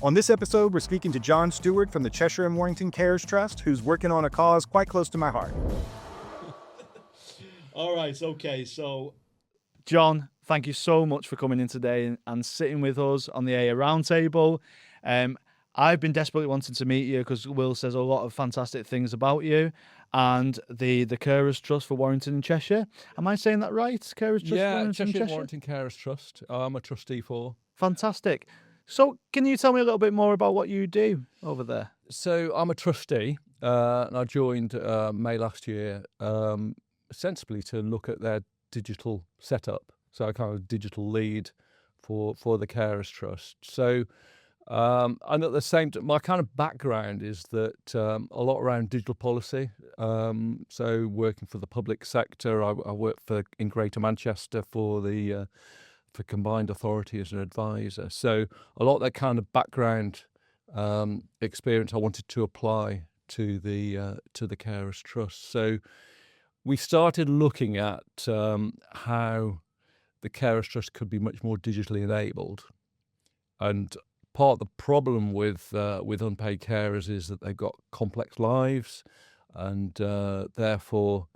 On this episode, we're speaking to John Steward from the Cheshire Warrington Carers Trust, who's working on a cause quite close to my heart. All right, okay, so John, thank you so much for coming in today and sitting with us on the AI Roundtable. I've been desperately wanting to meet you because Will says a lot of fantastic things about you and the Carers Trust for Warrington and Cheshire. Am I saying that right? Carers Trust for Yeah, Warrington and Cheshire Cheshire? Warrington Carers Trust. I'm a trustee for. Fantastic. So can you tell me a little bit more about what you do over there? So I'm a trustee, and I joined May last year, sensibly to look at their digital setup. So I kind of digital lead for the Carers Trust. So and at the same time, my kind of background is that a lot around digital policy. So working for the public sector, I work in Greater Manchester for for Combined Authority as an advisor. So a lot of that kind of background experience I wanted to apply to the Carers Trust. So we started looking at how the Carers Trust could be much more digitally enabled, and part of the problem with unpaid carers is that they've got complex lives, and therefore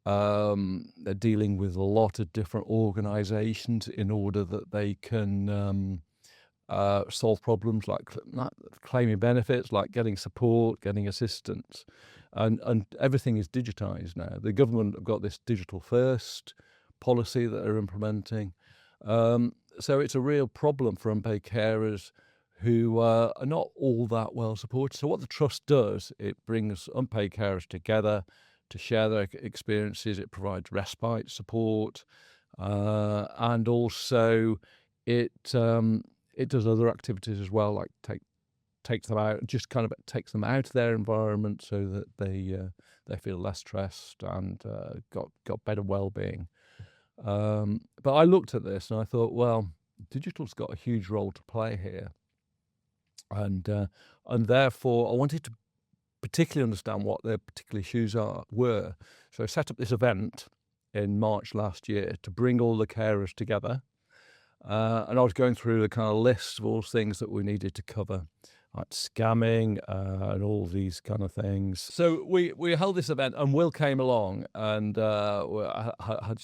they're dealing with a lot of different organisations in order that they can solve problems like claiming benefits, like getting support, getting assistance, and everything is digitised now. The government have got this digital first policy that they're implementing, so it's a real problem for unpaid carers who are not all that well supported. So what the trust does, it brings unpaid carers together to share their experiences. It provides respite support, and also it does other activities as well, like takes them out, just kind of takes them out of their environment so that they feel less stressed and got better well-being. But I looked at this and I thought, well, digital's got a huge role to play here, and therefore I wanted to particularly understand what their particular issues were. So I set up this event in March last year to bring all the carers together, and I was going through the kind of list of all things that we needed to cover, like scamming and all these kind of things. So we held this event, and Will came along, and I had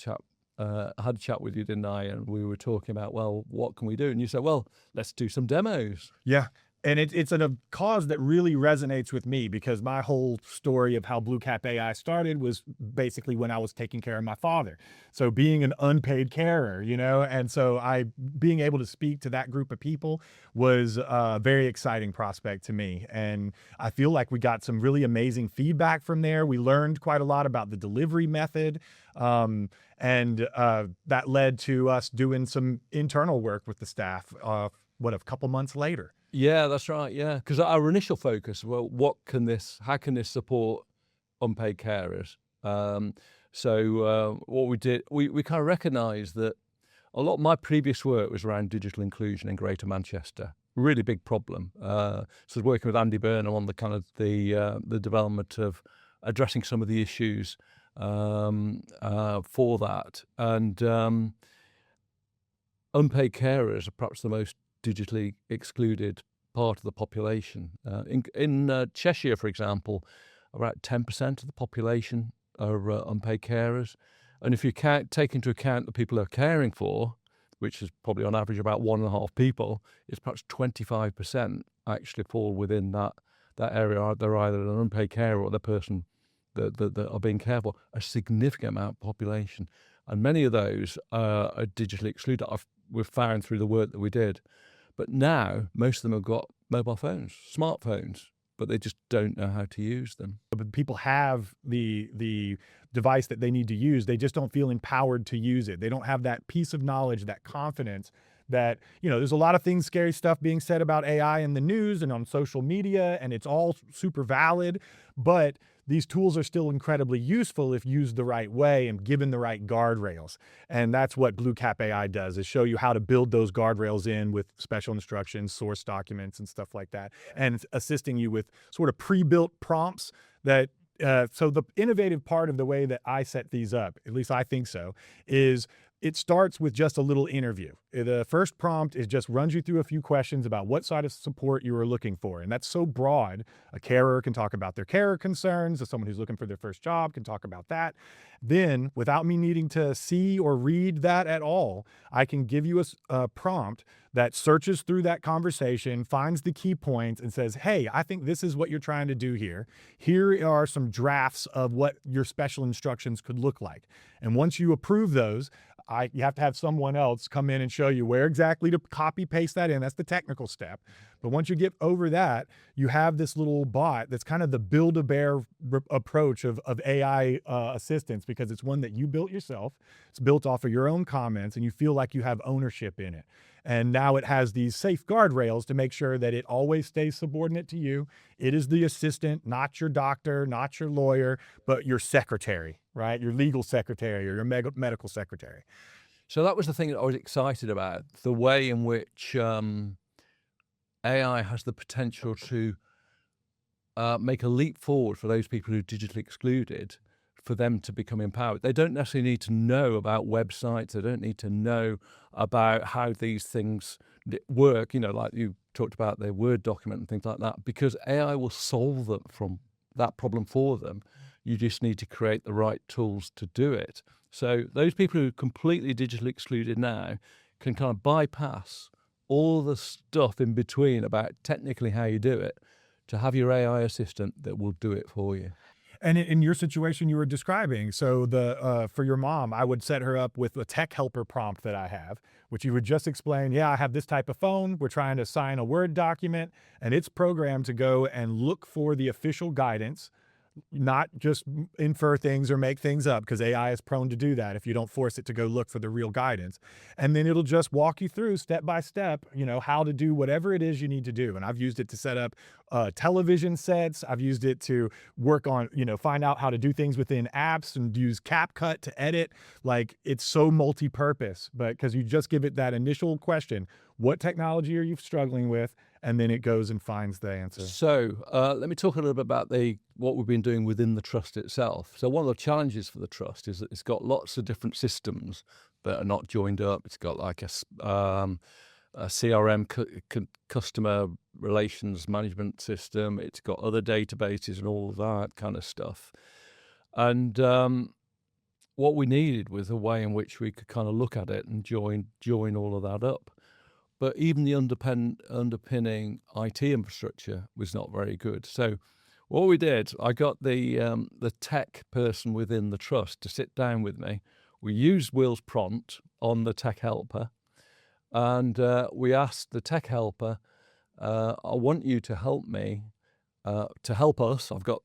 a chat with you, didn't I? And we were talking about, well, what can we do? And you said, well, let's do some demos. Yeah. And it's a cause that really resonates with me because my whole story of how BlueCap AI started was basically when I was taking care of my father. So being an unpaid carer, and so being able to speak to that group of people was a very exciting prospect to me. And I feel like we got some really amazing feedback from there. We learned quite a lot about the delivery method. And that led to us doing some internal work with the staff, a couple months later. Yeah, that's right. Yeah, because our initial focus, well, how can this support unpaid carers? So what we did, we kind of recognised that a lot of my previous work was around digital inclusion in Greater Manchester. Really big problem. So I was working with Andy Burnham on the kind of the development of addressing some of the issues for that, and unpaid carers are perhaps the most digitally excluded part of the population. In Cheshire, for example, about 10% of the population are unpaid carers. And if you take into account the people they're caring for, which is probably on average about 1.5 people, it's perhaps 25% actually fall within that area. They're either an unpaid carer or the person that are being cared for, a significant amount of population. And many of those are digitally excluded. We've found through the work that we did. But now, most of them have got mobile phones, smartphones, but they just don't know how to use them. But people have the device that they need to use. They just don't feel empowered to use it. They don't have that peace of knowledge, that confidence that, there's a lot of things, scary stuff being said about AI in the news and on social media, and it's all super valid. But these tools are still incredibly useful if used the right way and given the right guardrails. And that's what BlueCap AI does, is show you how to build those guardrails in with special instructions, source documents, and stuff like that, and assisting you with sort of pre-built prompts that so the innovative part of the way that I set these up, at least I think so, is it starts with just a little interview. The first prompt is just runs you through a few questions about what side of support you are looking for. And that's so broad. A carer can talk about their carer concerns. Someone who's looking for their first job can talk about that. Then, without me needing to see or read that at all, I can give you a prompt that searches through that conversation, finds the key points, and says, hey, I think this is what you're trying to do here. Here are some drafts of what your special instructions could look like. And once you approve those, you have to have someone else come in and show you where exactly to copy paste that in. That's the technical step. But once you get over that, you have this little bot that's kind of the Build-A-Bear approach of AI assistance, because it's one that you built yourself. It's built off of your own comments, and you feel like you have ownership in it. And now it has these safe guardrails to make sure that it always stays subordinate to you. It is the assistant, not your doctor, not your lawyer, but your secretary, right? Your legal secretary or your medical secretary. So that was the thing that I was excited about, the way in which AI has the potential to make a leap forward for those people who are digitally excluded, for them to become empowered. They don't necessarily need to know about websites. They don't need to know about how these things work, like you talked about their Word document and things like that, because AI will solve them from that problem for them. You just need to create the right tools to do it. So those people who are completely digitally excluded now can kind of bypass all the stuff in between about technically how you do it, to have your AI assistant that will do it for you. And in your situation you were describing, so for your mom, I would set her up with a tech helper prompt that I have, which you would just explain, yeah, I have this type of phone, we're trying to sign a Word document, and it's programmed to go and look for the official guidance, not just infer things or make things up, because AI is prone to do that if you don't force it to go look for the real guidance. And then it'll just walk you through step by step, how to do whatever it is you need to do. And I've used it to set up television sets. I've used it to work on, find out how to do things within apps and use CapCut to edit. Like, it's so multi-purpose, but because you just give it that initial question, what technology are you struggling with? And then it goes and finds the answer. So let me talk a little bit about what we've been doing within the trust itself. So one of the challenges for the trust is that it's got lots of different systems that are not joined up. It's got like a CRM, customer relations management system. It's got other databases and all of that kind of stuff. And what we needed was a way in which we could kind of look at it and join all of that up. But even the underpinning IT infrastructure was not very good. So what we did, I got the tech person within the trust to sit down with me. We used Will's prompt on the tech helper, and we asked the tech helper, I want you to help me, to help us. I've got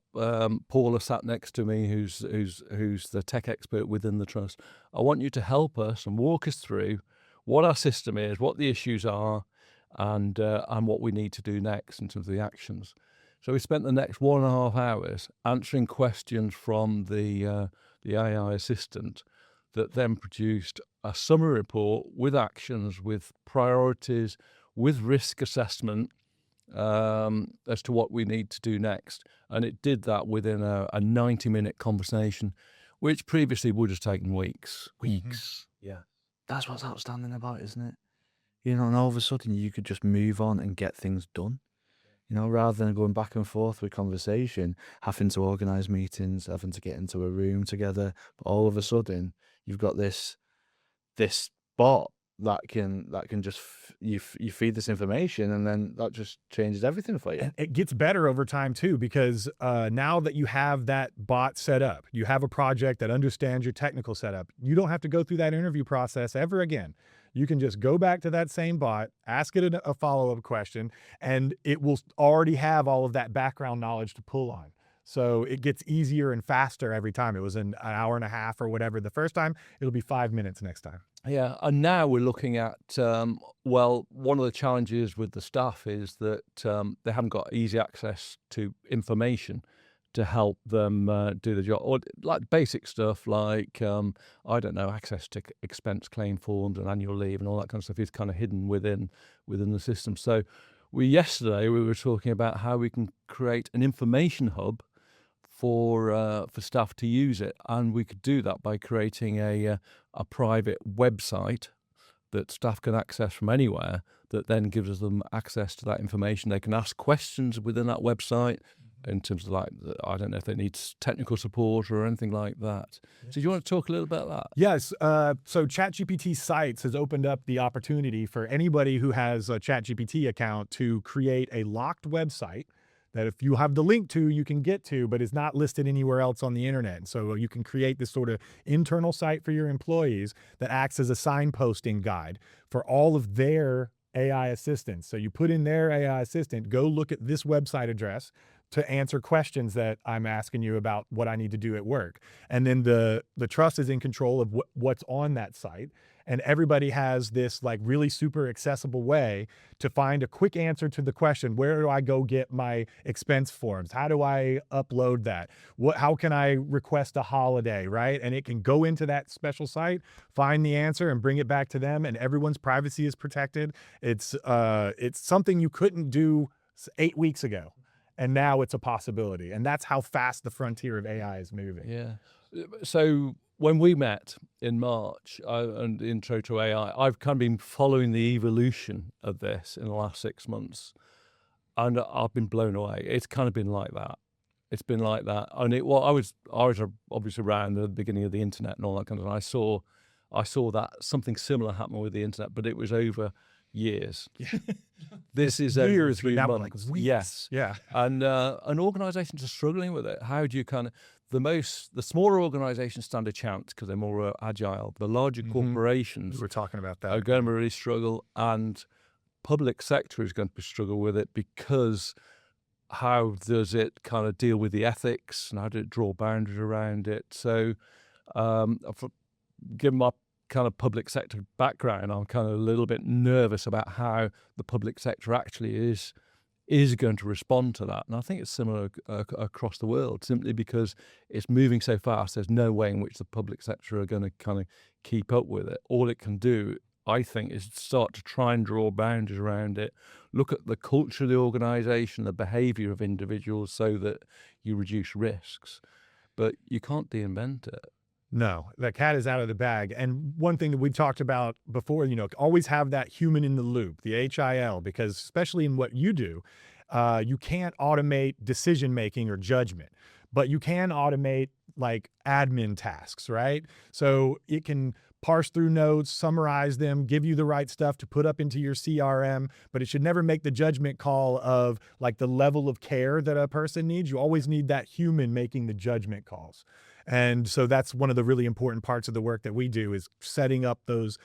Paula sat next to me, who's the tech expert within the trust. I want you to help us and walk us through what our system is, what the issues are, and what we need to do next in terms of the actions. So we spent the next 1.5 hours answering questions from the AI assistant, that then produced a summary report with actions, with priorities, with risk assessment as to what we need to do next. And it did that within a 90-minute conversation, which previously would have taken weeks. Yeah. That's what's outstanding about it, isn't it? And all of a sudden you could just move on and get things done. Rather than going back and forth with conversation, having to organise meetings, having to get into a room together. But all of a sudden you've got this bot that can just you feed this information, and then that just changes everything for you. And it gets better over time too, because now that you have that bot set up, you have a project that understands your technical setup, you don't have to go through that interview process ever again. You can just go back to that same bot, ask it a follow-up question, and it will already have all of that background knowledge to pull on. So it gets easier and faster every time. It was an hour and a half or whatever the first time. It'll be 5 minutes next time. Yeah, and now we're looking at, one of the challenges with the staff is that they haven't got easy access to information to help them do the job, or like basic stuff like, access to expense claim forms and annual leave and all that kind of stuff is kind of hidden within the system. So yesterday we were talking about how we can create an information hub for staff to use it, and we could do that by creating a private website that staff can access from anywhere, that then gives them access to that information. They can ask questions within that website in terms of, like, I don't know if they need technical support or anything like that. So do you want to talk a little bit about that? Yes. So ChatGPT Sites has opened up the opportunity for anybody who has a ChatGPT account to create a locked website that if you have the link to, you can get to, but is not listed anywhere else on the internet. So you can create this sort of internal site for your employees that acts as a signposting guide for all of their AI assistants. So you put in their AI assistant, go look at this website address to answer questions that I'm asking you about what I need to do at work. And then the trust is in control of what's on that site. And everybody has this, like, really super accessible way to find a quick answer to the question, where do I go get my expense forms? How do I upload that? How can I request a holiday, right? And it can go into that special site, find the answer, and bring it back to them, and everyone's privacy is protected. It's something you couldn't do 8 weeks ago, and now it's a possibility. And that's how fast the frontier of AI is moving. Yeah. So when we met in March and the intro to AI, I've kind of been following the evolution of this in the last 6 months, and I've been blown away. It's kind of been like that. It's been like that. And I was obviously around the beginning of the internet and all that kind of stuff. I saw that something similar happen with the internet, but it was over years. This is over Years, 3 but now months. like weeks. Yes. Yeah. And organisations are struggling with it. How do you kind of, the smaller organisations stand a chance because they're more agile. The larger corporations We're talking about are that. going to really struggle, and public sector is going to struggle with it, because how does it kind of deal with the ethics and how do it draw boundaries around it? So given my kind of public sector background, I'm kind of a little bit nervous about how the public sector actually is going to respond to that. And I think it's similar across the world, simply because it's moving so fast. There's no way in which the public sector are going to kind of keep up with it. All it can do, I think, is start to try and draw boundaries around it, look at the culture of the organisation, the behaviour of individuals, so that you reduce risks. But you can't de-invent it. No, the cat is out of the bag. And one thing that we've talked about before, always have that human in the loop, the HIL, because especially in what you do, you can't automate decision-making or judgment, but you can automate, like, admin tasks, right? So it can parse through notes, summarize them, give you the right stuff to put up into your CRM, but it should never make the judgment call of, like, the level of care that a person needs. You always need that human making the judgment calls. And so that's one of the really important parts of the work that we do, is setting up those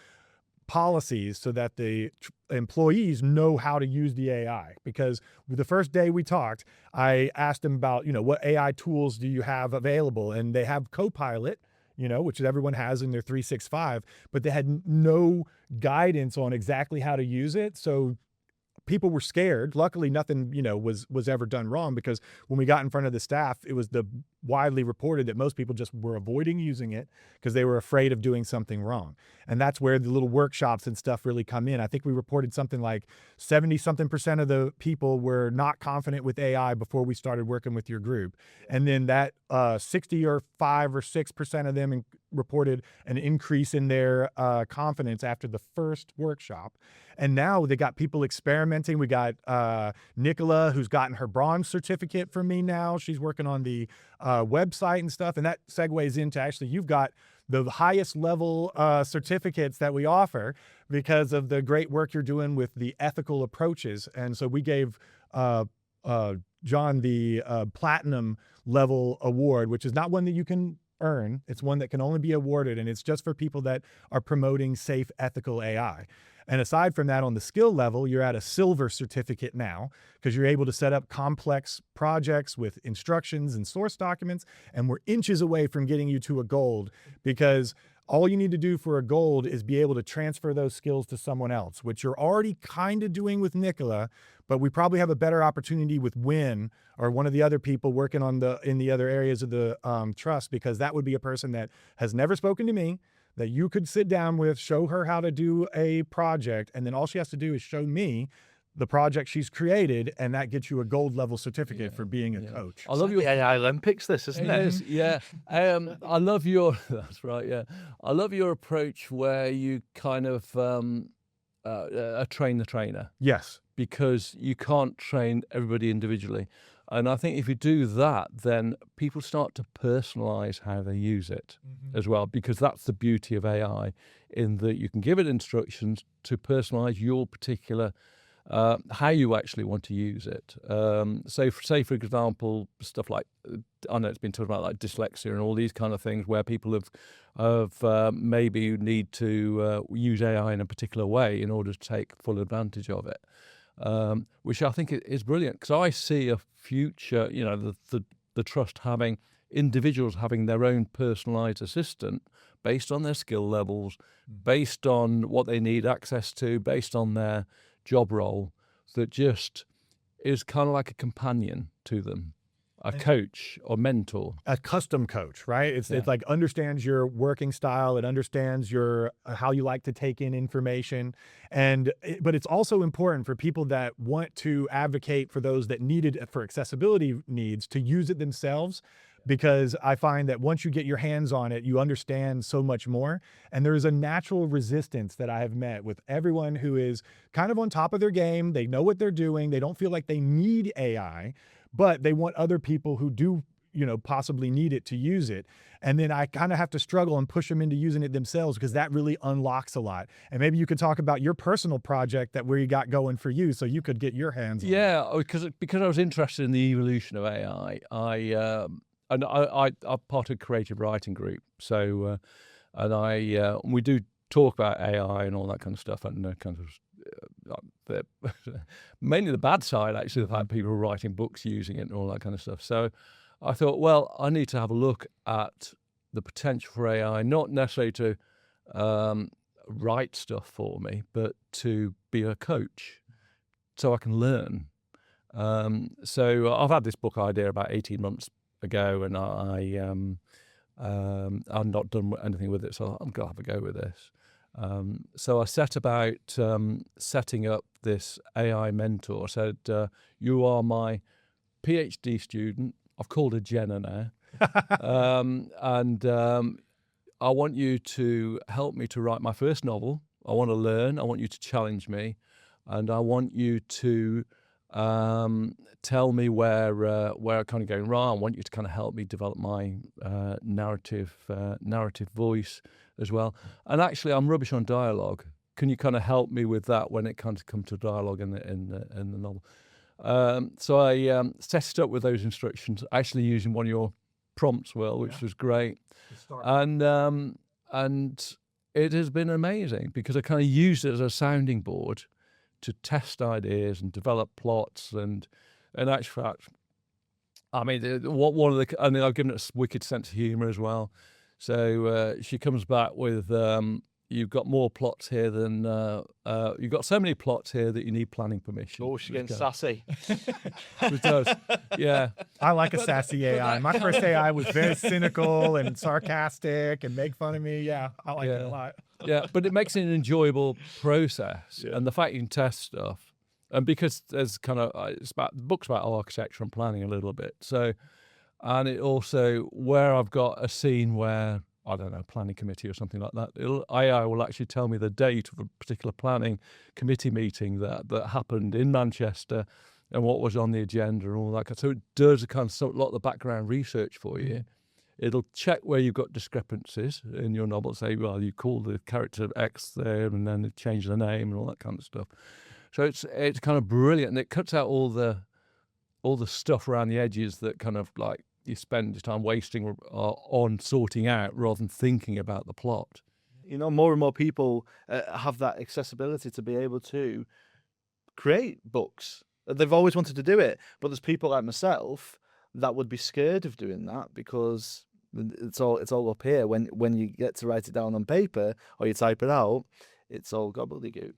policies so that the employees know how to use the AI. Because the first day we talked, I asked them about, what AI tools do you have available? And they have Copilot, which everyone has in their 365, but they had no guidance on exactly how to use it. So people were scared. Luckily, nothing, was ever done wrong, because when we got in front of the staff, it was widely reported that most people just were avoiding using it because they were afraid of doing something wrong. And that's where the little workshops and stuff really come in. I think we reported something like 70-something% of the people were not confident with AI before we started working with your group. And then that 60 or 5 or 6% of them reported an increase in their confidence after the first workshop. And now they got people experimenting. We got Nicola, who's gotten her bronze certificate from me now. She's working on the website and stuff. And that segues into, actually, you've got the highest level certificates that we offer because of the great work you're doing with the ethical approaches. And so we gave John the platinum level award, which is not one that you can earn. It's one that can only be awarded, and it's just for people that are promoting safe, ethical AI. And aside from that, on the skill level, you're at a silver certificate now, because you're able to set up complex projects with instructions and source documents. And we're inches away from getting you to a gold, because all you need to do for a gold is be able to transfer those skills to someone else, which you're already kind of doing with Nicola, but we probably have a better opportunity with Win, or one of the other people working on in the other areas of the trust, because that would be a person that has never spoken to me, that you could sit down with, show her how to do a project, and then all she has to do is show me the project she's created, and that gets you a gold level certificate for being a coach. I love The AI Olympics, this, isn't it? It is, yeah. I love your. That's right. Yeah, I love your approach where you kind of train the trainer, Yes. because you can't train everybody individually. And I think if you do that, then people start to personalize how they use it as well, because that's the beauty of AI, in that you can give it instructions to personalize your particular how you actually want to use it. So, say for example, stuff like, I know it's been talked about, like dyslexia and all these kind of things, where people have maybe need to use AI in a particular way in order to take full advantage of it, which I think is brilliant, because I see a future, the trust having individuals having their own personalised assistant based on their skill levels, based on what they need access to, based on their job role, that just is kind of like a companion to them, a coach or mentor. A custom coach, right? It's like understands your working style. It understands your how you like to take in information, but it's also important for people that want to advocate for those that need it for accessibility needs to use it themselves. Because I find that once you get your hands on it, you understand so much more. And there is a natural resistance that I have met with everyone who is kind of on top of their game. They know what they're doing. They don't feel like they need AI, but they want other people who do, possibly need it to use it. And then I kind of have to struggle and push them into using it themselves, because that really unlocks a lot. And maybe you could talk about your personal project where you got going for you, so you could get your hands on it. Yeah, because I was interested in the evolution of AI. I'm part of a creative writing group, so we do talk about AI and all that kind of stuff, and mainly the bad side, actually, the fact people are writing books using it and all that kind of stuff. So I thought, well, I need to have a look at the potential for AI, not necessarily to write stuff for me, but to be a coach, so I can learn. So I've had this book idea about 18 months ago, and I've not done anything with it, so I'm gonna have a go with this. So I set about setting up this AI mentor. I said, you are my PhD student. I've called her Jenna now. And I want you to help me to write my first novel. I want to learn. I want you to challenge me. And I want you to tell me where I'm kind of going wrong. I want you to kind of help me develop my narrative voice as well. And actually, I'm rubbish on dialogue. Can you kind of help me with that when it comes to dialogue in the novel? So I set it up with those instructions, actually using one of your prompts, Will, which was great. And it has been amazing, because I kind of used it as a sounding board to test ideas and develop plots, and in actual fact, I mean, I've given it a wicked sense of humour as well. So she comes back with, you've got more plots here than you've got so many plots here that you need planning permission. Oh, she's getting sassy. It does, yeah. I like a sassy AI. My first AI was very cynical and sarcastic and make fun of me. Yeah, I like it a lot. Yeah, but it makes it an enjoyable process, and the fact you can test stuff, and because there's kind of the book's about architecture and planning a little bit. So, and it also, where I've got a scene where, I don't know, planning committee or something like that, AI will actually tell me the date of a particular planning committee meeting that happened in Manchester, and what was on the agenda and all that. So it does a lot of the background research for you. It'll check where you've got discrepancies in your novel. Say, well, you call the character X there, and then it change the name and all that kind of stuff. So it's kind of brilliant, and it cuts out all the stuff around the edges that kind of like you spend your time wasting on sorting out rather than thinking about the plot. More and more people have that accessibility to be able to create books. They've always wanted to do it, but there's people like myself that would be scared of doing that, because it's all up here. When you get to write it down on paper or you type it out, it's all gobbledygook.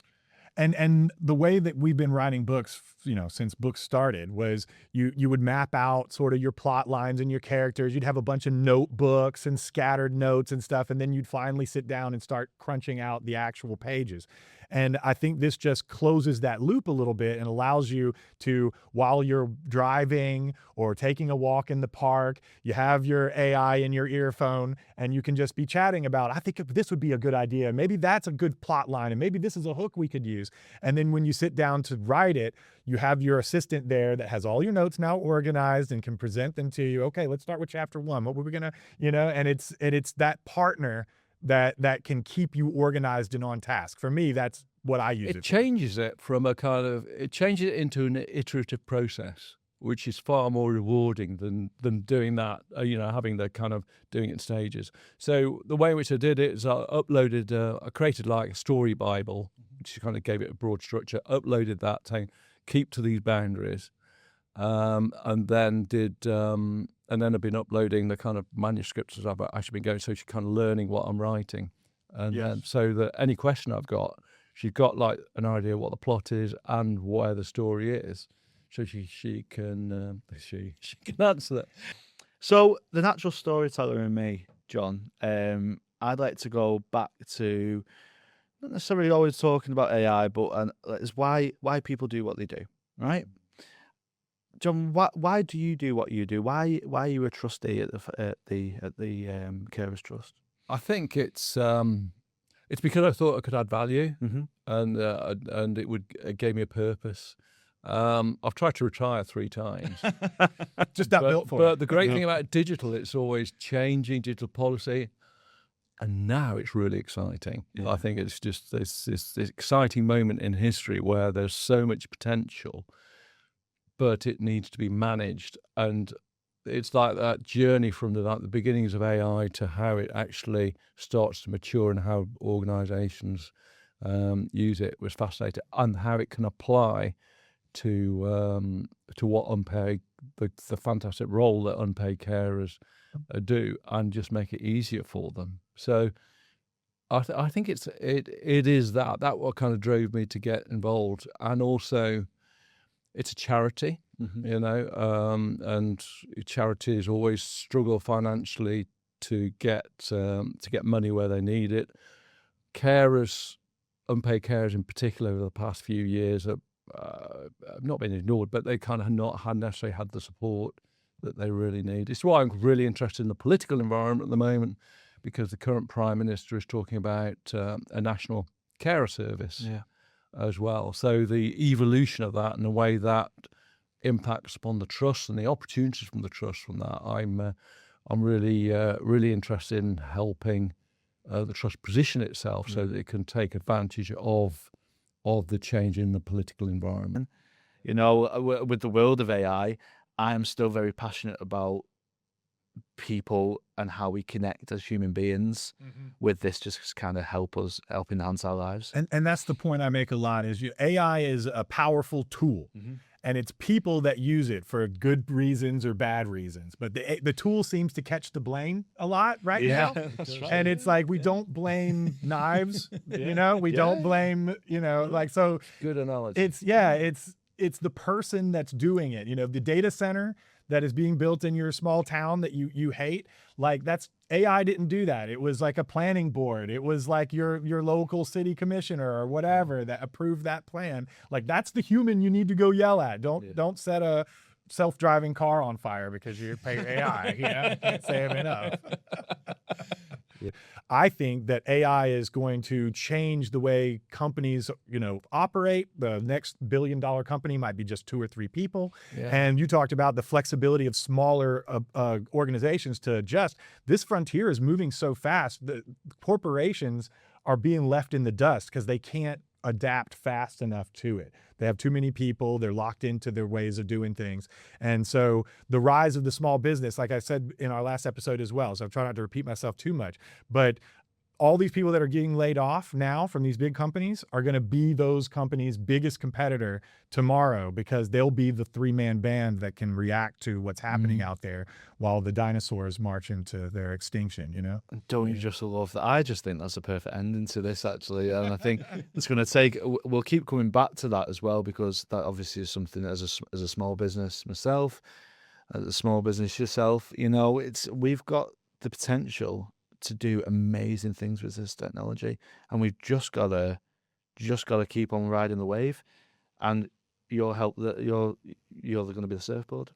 And the way that we've been writing books, since books started, was you would map out sort of your plot lines and your characters. You'd have a bunch of notebooks and scattered notes and stuff, and then you'd finally sit down and start crunching out the actual pages. And I think this just closes that loop a little bit and allows you to, while you're driving or taking a walk in the park, you have your AI in your earphone and you can just be chatting about, I think this would be a good idea. Maybe that's a good plot line and maybe this is a hook we could use. And then when you sit down to write it, you have your assistant there that has all your notes now organized and can present them to you. Okay, let's start with chapter 1. What were we gonna, and it's that partner that can keep you organized and on task. For me, that's what I use it It changes it from it changes it into an iterative process, which is far more rewarding than doing that, having the kind of doing it in stages. So the way in which I did it is I created like a story Bible, which kind of gave it a broad structure, uploaded that saying, keep to these boundaries, and then I've been uploading the kind of manuscripts as I've actually been going, so she's kind of learning what I'm writing, and then so that any question I've got, she's got like an idea what the plot is and where the story is, so she can answer that. So the natural storyteller in me, John, I'd like to go back to not necessarily always talking about AI, but it's why people do what they do, right? John, why do you do what you do? Why are you a trustee at the Carers Trust? I think it's because I thought I could add value, Mm-hmm. and it gave me a purpose. I've tried to retire 3 times. just not built for But it. the great thing about digital, it's always changing digital policy. And now it's really exciting. Yeah. I think it's just this exciting moment in history where there's so much potential, but it needs to be managed. And it's like that journey from the beginnings of AI to how it actually starts to mature and how organisations use it was fascinating, and how it can apply to what unpaid, the fantastic role that unpaid carers do, and just make it easier for them. So I think it is that what kind of drove me to get involved. And also it's a charity, and charities always struggle financially to get money where they need it. Carers, unpaid carers in particular, over the past few years have not been ignored, but they kind of not had necessarily had the support that they really need. It's why I'm really interested in the political environment at the moment, because the current Prime Minister is talking about a national carer service as well. So the evolution of that and the way that impacts upon the trust and the opportunities from the trust from that, I'm really interested in helping the trust position itself so that it can take advantage of the change in the political environment. With the world of AI, I am still very passionate about people and how we connect as human beings with this, just kind of help enhance our lives. And that's the point I make a lot is AI is a powerful tool. And it's people that use it for good reasons or bad reasons. But the tool seems to catch the blame a lot right now. That's right. And it's like, we don't blame knives, we don't blame, so Good analogy. it's the person that's doing it. The data center that is being built in your small town that you hate, like that's AI didn't do that. It was like a planning board. It was like your local city commissioner or whatever that approved that plan. Like that's the human you need to go yell at. Don't set a self-driving car on fire because you pay AI. I can't say it enough. I think that AI is going to change the way companies, operate. The next billion-dollar company might be just 2 or 3 people. Yeah. And you talked about the flexibility of smaller organizations to adjust. This frontier is moving so fast that corporations are being left in the dust because they can't adapt fast enough to it. They have too many people. They're locked into their ways of doing things. And so the rise of the small business, like I said in our last episode as well, so I'm trying not to repeat myself too much, but all these people that are getting laid off now from these big companies are going to be those companies' biggest competitor tomorrow, because they'll be the 3-man band that can react to what's happening out there while the dinosaurs march into their extinction, Don't you just love that? I just think that's a perfect ending to this, actually. And I think it's going to take, we'll keep coming back to that as well, because that obviously is something as a small business myself, as a small business yourself, we've got the potential to do amazing things with this technology, and we've just got to just got to keep on riding the wave, and you're going to be the surfboard.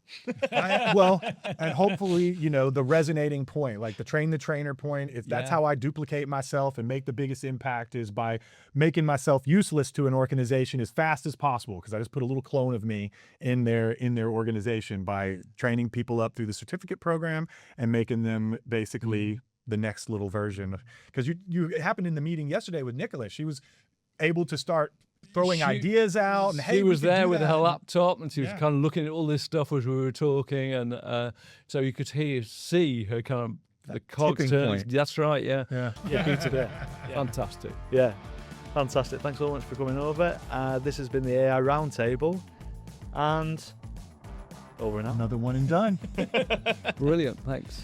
Well, and hopefully, the resonating point, like the train the trainer point, if that's how I duplicate myself and make the biggest impact, is by making myself useless to an organization as fast as possible, because I just put a little clone of me in their organization by training people up through the certificate program and making them basically the next little version. Because it happened in the meeting yesterday with Nicola. She was able to start throwing ideas out, and she was there with her laptop, and she was kind of looking at all this stuff as we were talking, and so you could see her kind of the cogs turning. That's right, yeah. Today. Fantastic. Yeah, fantastic. Thanks so much for coming over. This has been the AI Roundtable, and over and out. Another one and done. Brilliant, thanks.